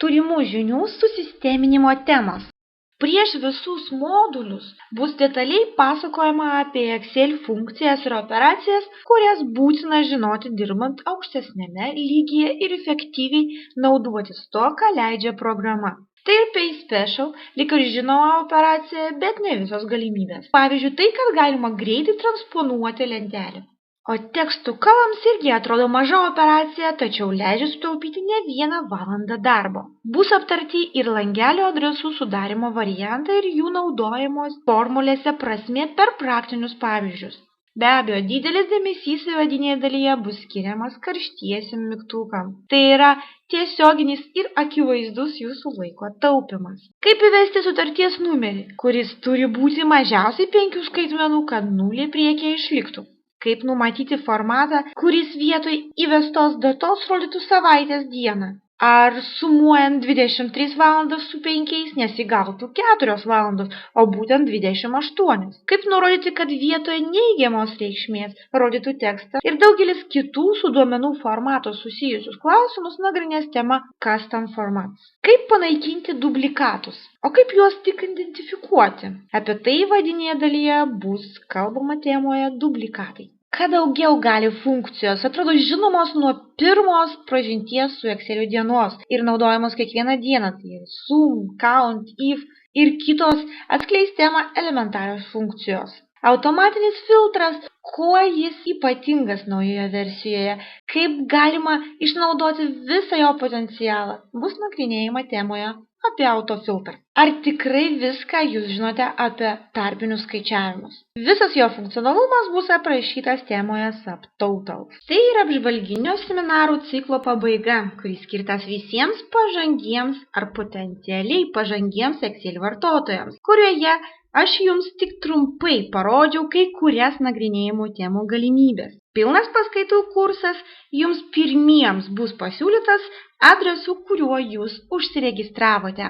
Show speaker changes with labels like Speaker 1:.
Speaker 1: turimų žinių susisteminimo temos. Prieš visus modulius bus detaliai pasakojama apie Excel funkcijas ir operacijas, kurias būtina žinoti dirbant aukštesnėme lygyje ir efektyviai naudotis to, ką leidžia programa. Tai ir Pay Special, lyg ir žinoma operacija, bet ne visos galimybės. Pavyzdžiui, tai, kad galima greitai transponuoti lentelę. O tekstų kalams irgi atrodo maža operacija, tačiau leidžia sutaupyti ne 1 valandą darbo. Bus aptarti ir langelio adresų sudarimo variantai ir jų naudojamos formulėse prasmė per praktinius pavyzdžius. Be abejo, didelis dėmesys įvadinėje dalyje bus skiriamas karštiesiem mygtukam. Tai yra tiesioginis ir akivaizdus jūsų laiko taupimas. Kaip įvesti sutarties numerį, kuris turi būti mažiausiai 5 skaitmenų, kad 0 priekyje išliktų. Kaip numatyti formatą, kuris vietoj įvestos datos rodytų savaitės dieną. Ar sumuojant 23 valandas su 5 nesigautų 4 valandos, o būtent 28. Kaip nurodyti, kad vietoje neigiamos reikšmės rodytų tekstą ir daugelis kitų su duomenų formato susijusius klausimus nagrinės tema Custom Formats. Kaip panaikinti dublikatus, o kaip juos tik identifikuoti. Apie tai vadinėje dalyje bus kalbama temoje dublikatai. Ką daugiau gali funkcijos, atrodo žinomos nuo pirmos pažinties su Excel dienos ir naudojamos kiekvieną dieną, tai sum, count, if ir kitos atskleis temą elementarios funkcijos. Automatinis filtras, kuo jis ypatingas naujoje versijoje, kaip galima išnaudoti visą jo potencialą, bus nagrinėjama temoje apie autofiltrą. Ar tikrai viską jūs žinote apie tarpinius skaičiavimus? Visas jo funkcionalumas bus aprašytas temoje Subtotals. Tai yra apžvalginio seminarų ciklo pabaiga, kuris skirtas visiems pažangiems ar potencialiai pažangiems Excel vartotojams, kurioje aš jums tik trumpai parodžiau kai kurias nagrinėjimų temų galimybės. Pilnas paskaitų kursas jums pirmiems bus pasiūlytas adresu, kuriuo jūs užsiregistravote.